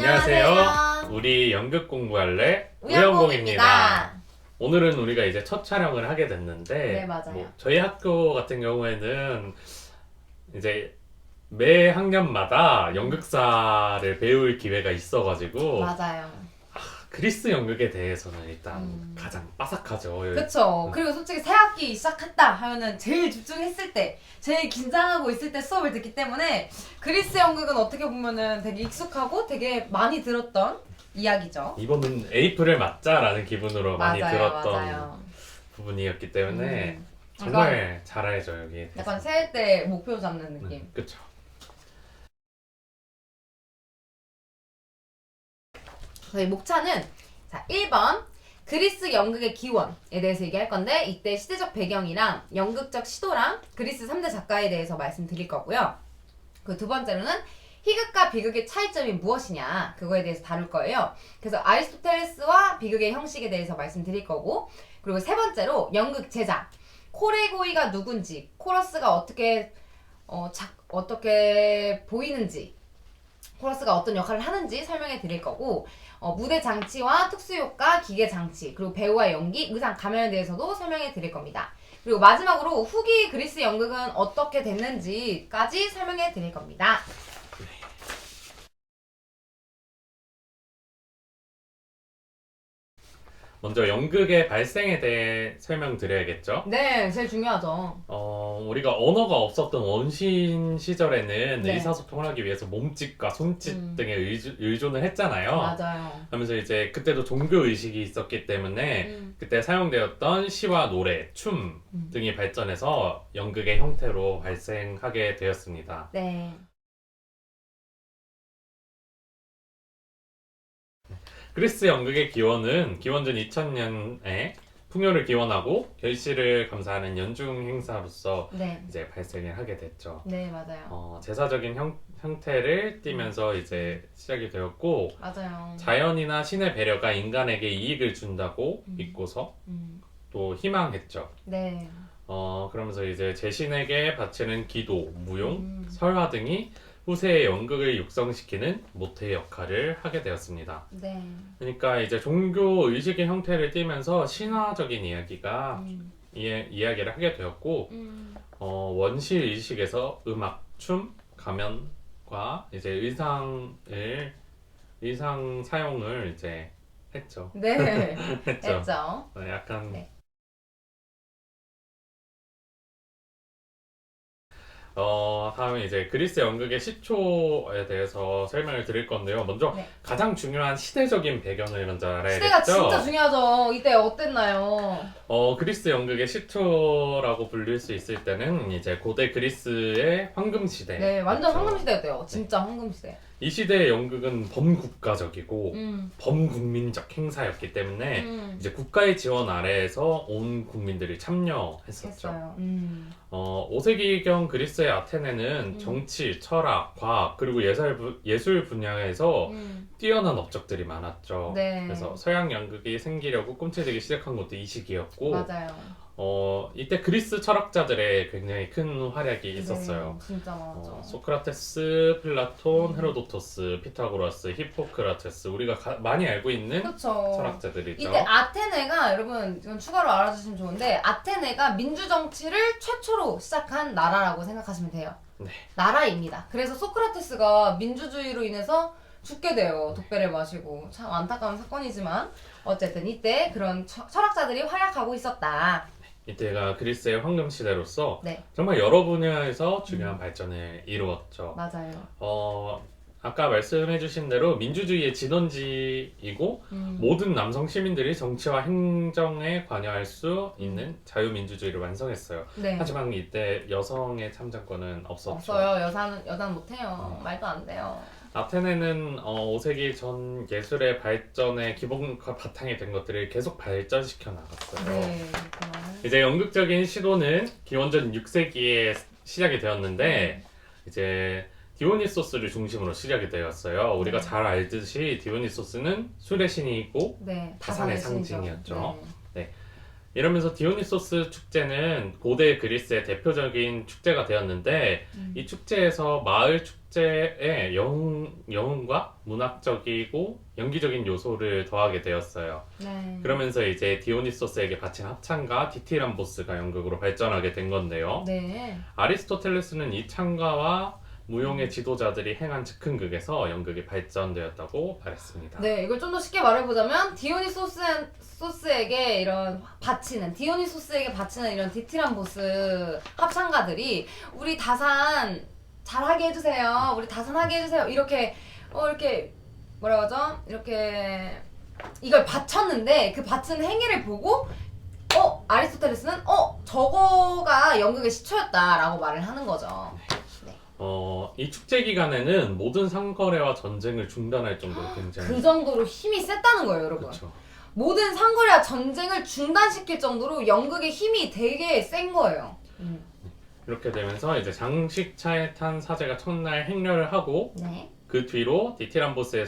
안녕하세요. 우리 연극 공부할래? 우영공입니다. 오늘은 우리가 이제 첫 촬영을 하게 됐는데, 네, 맞아요. 저희 학교 같은 경우에는 이제 매 학년마다 연극사를 배울 기회가 있어가지고 맞아요. 그리스 연극에 대해서는 일단 가장 빠삭하죠. 그쵸. 그리고 솔직히 새 학기 시작했다 하면은 제일 집중했을 때, 제일 긴장하고 있을 때 수업을 듣기 때문에 그리스 연극은 어떻게 보면은 되게 익숙하고 되게 많이 들었던 이야기죠. 이거는 에이프를 맞자라는 기분으로 많이 맞아요, 들었던 맞아요. 부분이었기 때문에 음. 정말 잘 알죠, 여기. 약간 새해 때 목표 잡는 느낌. 그쵸. 저희 목차는 자 1번 그리스 연극의 기원에 대해서 얘기할 건데 이때 시대적 배경이랑 연극적 시도랑 그리스 3대 작가에 대해서 말씀드릴 거고요. 그 두 번째로는 희극과 비극의 차이점이 무엇이냐 그거에 대해서 다룰 거예요. 그래서 아리스토텔레스와 비극의 형식에 대해서 말씀드릴 거고 그리고 세 번째로 연극 제작 코레고이가 누군지 코러스가 어떻게 보이는지 코러스가 어떤 역할을 하는지 설명해 드릴 거고 무대 장치와 특수효과, 기계 장치, 그리고 배우와 연기, 의상, 가면에 대해서도 설명해 드릴 겁니다. 그리고 마지막으로 후기 그리스 연극은 어떻게 됐는지까지 설명해 드릴 겁니다. 먼저 연극의 발생에 대해 설명드려야겠죠. 네, 제일 중요하죠. 우리가 언어가 없었던 원신 시절에는 네. 의사소통을 하기 위해서 몸짓과 손짓 등에 의존을 했잖아요. 맞아요. 하면서 이제 그때도 종교 의식이 있었기 때문에 그때 사용되었던 시와 노래, 춤 등이 발전해서 연극의 형태로 발생하게 되었습니다. 네. 그리스 연극의 기원은 기원전 2000년에 풍요를 기원하고 결실을 감사하는 연중 행사로서 네. 이제 발생을 하게 됐죠. 네, 맞아요. 제사적인 형태를 띠면서 이제 시작이 되었고 맞아요. 자연이나 신의 배려가 인간에게 이익을 준다고 믿고서 음. 또 희망했죠. 네. 그러면서 이제 제신에게 바치는 기도, 무용, 설화 등이 후세의 연극을 육성시키는 모태의 역할을 하게 되었습니다. 네. 그러니까 이제 종교 의식의 형태를 띠면서 신화적인 이야기가 이야기를 하게 되었고 원시 의식에서 음악, 춤, 가면과 이제 의상 사용을 이제 했죠. 네. 했죠. 했죠. 약간 네. 다음에 이제 그리스 연극의 시초에 대해서 설명을 드릴 건데요. 먼저 네. 가장 중요한 시대적인 배경을 먼저 알아야겠죠. 시대가 진짜 중요하죠. 이때 어땠나요? 그리스 연극의 시초라고 불릴 수 있을 때는 이제 고대 그리스의 황금 시대. 네, 완전 황금 시대였대요. 진짜 황금 시대. 이 시대의 연극은 범국가적이고 음. 범국민적 행사였기 때문에 이제 국가의 지원 아래에서 온 국민들이 참여했었죠. 했어요. 5세기경 그리스의 아테네는 정치, 철학, 과학 그리고 예술 분야에서 뛰어난 업적들이 많았죠. 네. 그래서 서양 연극이 생기려고 꿈틀대기 시작한 것도 이 시기였고 맞아요. 이때 그리스 철학자들의 굉장히 큰 활약이 있었어요. 네, 진짜 많았죠. 소크라테스, 플라톤, 헤로도토스, 피타고라스, 히포크라테스 우리가 많이 알고 있는 그쵸. 철학자들이죠. 이때 아테네가 여러분 이건 추가로 알아주시면 좋은데 아테네가 민주 정치를 최초로 시작한 나라라고 생각하시면 돼요. 네. 나라입니다. 그래서 소크라테스가 민주주의로 인해서 죽게 돼요. 독배를 마시고 참 안타까운 사건이지만 어쨌든 이때 그런 철학자들이 활약하고 있었다. 이때가 그리스의 황금 시대로서 네. 정말 여러 분야에서 중요한 발전을 이루었죠. 맞아요. 아까 말씀해주신 대로 민주주의의 진원지이고 모든 남성 시민들이 정치와 행정에 관여할 수 있는 자유민주주의를 완성했어요. 네. 하지만 이때 여성의 참정권은 없었죠. 없어요. 여자는 못해요. 말도 안 돼요. 아테네는 5세기 전 예술의 발전의 기본과 바탕이 된 것들을 계속 발전시켜 나갔어요. 네. 이제 연극적인 시도는 기원전 6세기에 시작이 되었는데 이제 디오니소스를 중심으로 시작이 되었어요. 우리가 잘 알듯이 디오니소스는 술의 신이고 네. 다산의 신이죠. 상징이었죠. 네. 이러면서 디오니소스 축제는 고대 그리스의 대표적인 축제가 되었는데 이 축제에서 마을 축제에 영웅과 문학적이고 연기적인 요소를 더하게 되었어요. 네. 그러면서 이제 디오니소스에게 바친 합창가 디티람보스가 연극으로 발전하게 된 건데요. 네. 아리스토텔레스는 이 창가와 무용의 지도자들이 행한 즉흥극에서 연극이 발전되었다고 말했습니다. 네, 이걸 좀 더 쉽게 말해보자면 디오니소스에게 바치는 이런 디티람보스 합창가들이 우리 다산 잘하게 해주세요. 우리 다산하게 해주세요. 이렇게 뭐라고 하죠? 이렇게 이걸 바쳤는데 그 바친 행위를 보고 아리스토텔레스는 저거가 연극의 시초였다라고 말을 하는 거죠. 이 축제 기간에는 모든 상거래와 전쟁을 중단할 정도로 굉장히 그 정도로 힘이 셌다는 거예요, 여러분. 그렇죠. 모든 상거래와 전쟁을 중단시킬 정도로 연극의 힘이 되게 센 거예요. 이렇게 되면서 이제 장식차에 탄 사제가 첫날 행렬을 하고 네. 그 뒤로 디티람보스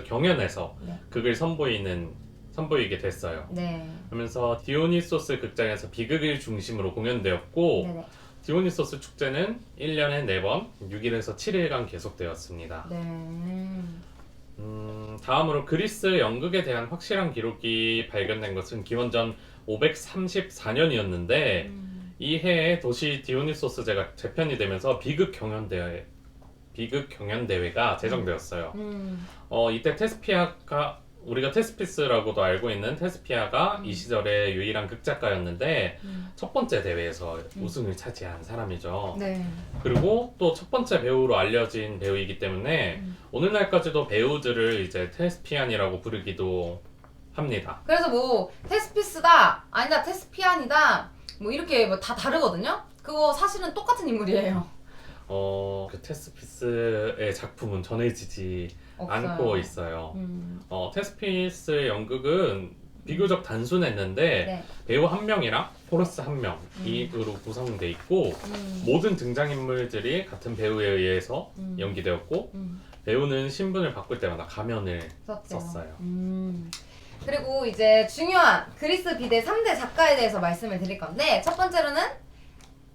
경연에서 네. 극을 선보이게 됐어요. 네. 그러면서 디오니소스 극장에서 비극을 중심으로 공연되었고 네네. 디오니소스 축제는 1년에 4번 6일에서 7일간 계속되었습니다. 네. 다음으로 그리스 연극에 대한 확실한 기록이 발견된 것은 기원전 534년이었는데 이 해에 도시 디오니소스제가 재편이 되면서 비극 경연대회가 제정되었어요. 이때 우리가 테스피스라고도 알고 있는 테스피아가 이 시절의 유일한 극작가였는데 첫 번째 대회에서 우승을 차지한 사람이죠. 네. 그리고 또 첫 번째 배우로 알려진 배우이기 때문에 오늘날까지도 배우들을 이제 테스피안이라고 부르기도 합니다. 그래서 뭐 테스피스다 아니다 테스피안이다 뭐 이렇게 뭐 다 다르거든요. 그거 사실은 똑같은 인물이에요. 그 테스피스의 작품은 전해지지 없어요. 않고 있어요. 테스피스 연극은 비교적 단순했는데 네. 배우 한 명이랑 코러스 한 명으로 구성돼 있고 모든 등장인물들이 같은 배우에 의해서 연기되었고 배우는 신분을 바꿀 때마다 가면을 썼어요. 그리고 이제 중요한 그리스 비대 3대 작가에 대해서 말씀을 드릴 건데 첫 번째로는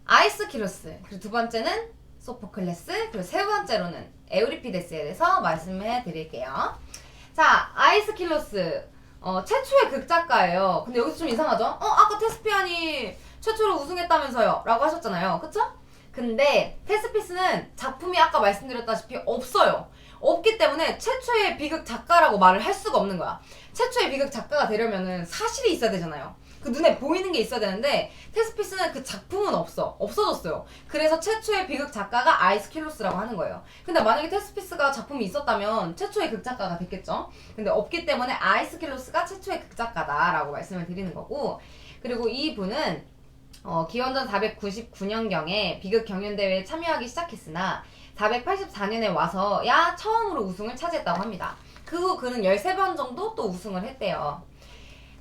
아이스키로스, 그리고 두 번째는 소포클레스, 그리고 세 번째로는 에우리피데스에 대해서 말씀해 드릴게요. 자, 아이스킬로스 최초의 극작가예요. 근데 여기서 좀 이상하죠? 아까 테스피안이 최초로 우승했다면서요 라고 하셨잖아요. 그쵸? 근데 테스피스는 작품이 아까 말씀드렸다시피 없어요. 없기 때문에 최초의 비극 작가라고 말을 할 수가 없는 거야. 최초의 비극 작가가 되려면은 사실이 있어야 되잖아요. 그 눈에 보이는 게 있어야 되는데 테스피스는 그 작품은 없어졌어요. 그래서 최초의 비극 작가가 아이스킬로스라고 하는 거예요. 근데 만약에 테스피스가 작품이 있었다면 최초의 극작가가 됐겠죠. 근데 없기 때문에 아이스킬로스가 최초의 극작가다라고 말씀을 드리는 거고, 그리고 이 분은 기원전 499년경에 비극 경연대회에 참여하기 시작했으나 484년에 와서야 처음으로 우승을 차지했다고 합니다. 그 후 그는 13번 정도 또 우승을 했대요.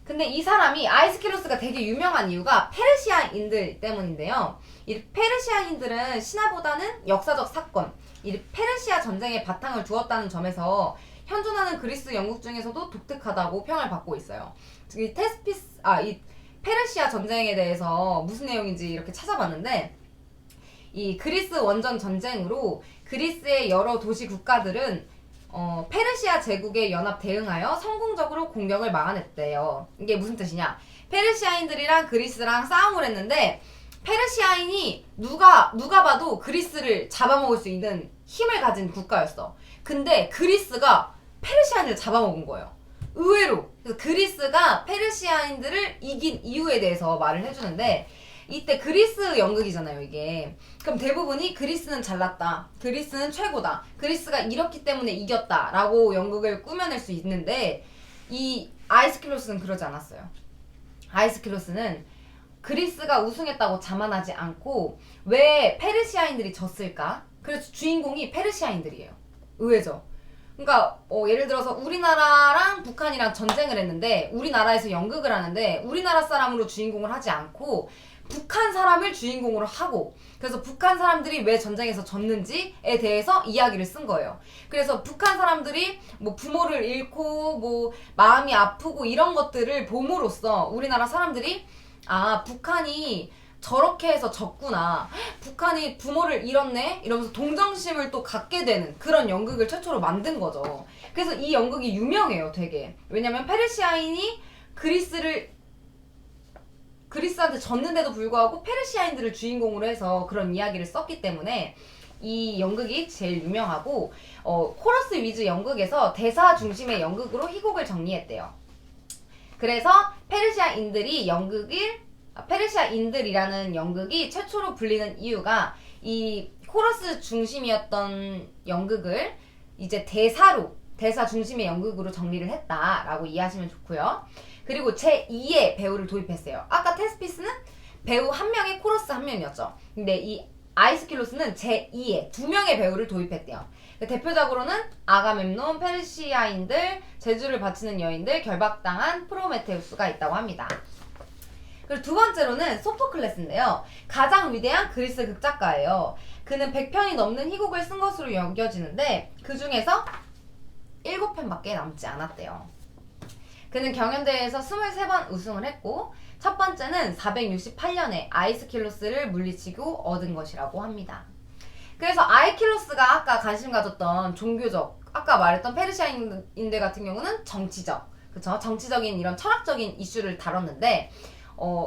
근데 이 사람이 아이스키로스가 되게 유명한 이유가 페르시아인들 때문인데요. 이 페르시아인들은 신화보다는 역사적 사건, 이 페르시아 전쟁에 바탕을 두었다는 점에서 현존하는 그리스 연극 중에서도 독특하다고 평을 받고 있어요. 이 페르시아 전쟁에 대해서 무슨 내용인지 이렇게 찾아봤는데, 이 그리스 원전 전쟁으로 그리스의 여러 도시 국가들은 페르시아 제국에 연합 대응하여 성공적으로 공격을 막아냈대요. 이게 무슨 뜻이냐? 페르시아인들이랑 그리스랑 싸움을 했는데 페르시아인이 누가 봐도 그리스를 잡아먹을 수 있는 힘을 가진 국가였어. 근데 그리스가 페르시아인을 잡아먹은 거예요. 의외로. 그래서 그리스가 페르시아인들을 이긴 이유에 대해서 말을 해주는데, 이때 그리스 연극이잖아요, 이게. 그럼 대부분이 그리스는 잘났다, 그리스는 최고다, 그리스가 이렇기 때문에 이겼다 라고 연극을 꾸며낼 수 있는데, 이 아이스킬로스는 그러지 않았어요. 아이스킬로스는 그리스가 우승했다고 자만하지 않고 왜 페르시아인들이 졌을까? 그래서 주인공이 페르시아인들이에요. 의외죠. 그러니까 예를 들어서 우리나라랑 북한이랑 전쟁을 했는데 우리나라에서 연극을 하는데 우리나라 사람으로 주인공을 하지 않고 북한 사람을 주인공으로 하고, 그래서 북한 사람들이 왜 전쟁에서 졌는지에 대해서 이야기를 쓴 거예요. 그래서 북한 사람들이 뭐 부모를 잃고 뭐 마음이 아프고 이런 것들을 봄으로써 우리나라 사람들이 아, 북한이 저렇게 해서 졌구나, 북한이 부모를 잃었네 이러면서 동정심을 또 갖게 되는 그런 연극을 최초로 만든 거죠. 그래서 이 연극이 유명해요, 되게. 왜냐면 페르시아인이 그리스한테 졌는데도 불구하고 페르시아인들을 주인공으로 해서 그런 이야기를 썼기 때문에 이 연극이 제일 유명하고, 코러스 위주 연극에서 대사 중심의 연극으로 희곡을 정리했대요. 그래서 페르시아인들이라는 연극이 최초로 불리는 이유가 이 코러스 중심이었던 연극을 이제 대사 중심의 연극으로 정리를 했다라고 이해하시면 좋고요. 그리고 제2의 배우를 도입했어요. 아까 테스피스는 배우 1명에 코러스 1명이었죠. 근데 이 아이스킬로스는 제2의 2명의 배우를 도입했대요. 대표적으로는 아가멤논, 페르시아인들, 제주를 바치는 여인들, 결박당한 프로메테우스가 있다고 합니다. 그리고 두 번째로는 소포클레스인데요. 가장 위대한 그리스 극작가예요. 그는 100편이 넘는 희곡을 쓴 것으로 여겨지는데 그 중에서 7편밖에 남지 않았대요. 그는 경연대회에서 23번 우승을 했고, 첫 번째는 468년에 아이스킬로스를 물리치고 얻은 것이라고 합니다. 그래서 아이킬로스가 아까 관심 가졌던 종교적, 아까 말했던 페르시아인들 같은 경우는 정치적, 그쵸? 정치적인 이런 철학적인 이슈를 다뤘는데,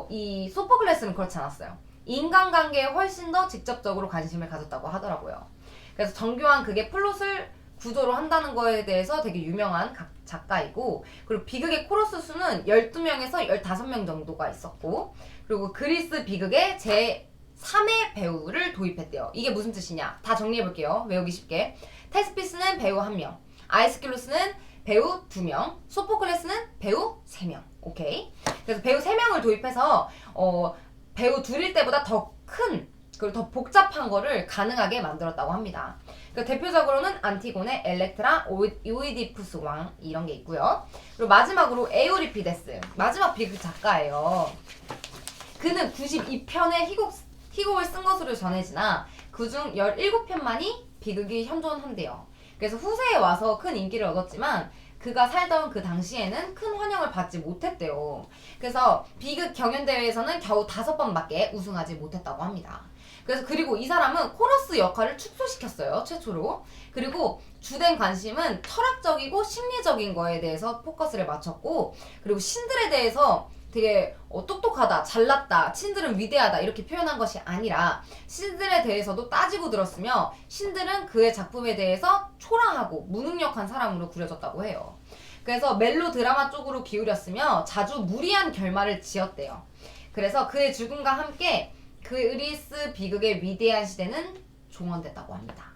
이 소포클레스는 그렇지 않았어요. 인간관계에 훨씬 더 직접적으로 관심을 가졌다고 하더라고요. 그래서 정교한 극의 플롯을 구조로 한다는 거에 대해서 되게 유명한 작가이고, 그리고 비극의 코러스 수는 12명에서 15명 정도가 있었고, 그리고 그리스 비극의 제3의 배우를 도입했대요. 이게 무슨 뜻이냐? 다 정리해볼게요. 외우기 쉽게. 테스피스는 배우 1명, 아이스킬로스는 배우 2명, 소포클레스는 배우 3명. 오케이? 그래서 배우 3명을 도입해서 배우 둘일 때보다 더 큰, 그리고 더 복잡한 거를 가능하게 만들었다고 합니다. 그러니까 대표적으로는 안티고네, 엘렉트라, 오이디푸스 왕 이런 게 있고요. 그리고 마지막으로 에우리피데스, 마지막 비극 작가예요. 그는 92편의 희곡을 쓴 것으로 전해지나 그중 17편만이 비극이 현존한대요. 그래서 후세에 와서 큰 인기를 얻었지만 그가 살던 그 당시에는 큰 환영을 받지 못했대요. 그래서 비극 경연대회에서는 겨우 5번밖에 우승하지 못했다고 합니다. 그리고 이 사람은 코러스 역할을 축소시켰어요, 최초로. 그리고 주된 관심은 철학적이고 심리적인 거에 대해서 포커스를 맞췄고, 그리고 신들에 대해서 되게 똑똑하다, 잘났다, 신들은 위대하다 이렇게 표현한 것이 아니라 신들에 대해서도 따지고 들었으며 신들은 그의 작품에 대해서 초라하고 무능력한 사람으로 그려졌다고 해요. 그래서 멜로 드라마 쪽으로 기울였으며 자주 무리한 결말을 지었대요. 그래서 그의 죽음과 함께 그리스 비극의 위대한 시대는 종언됐다고 합니다.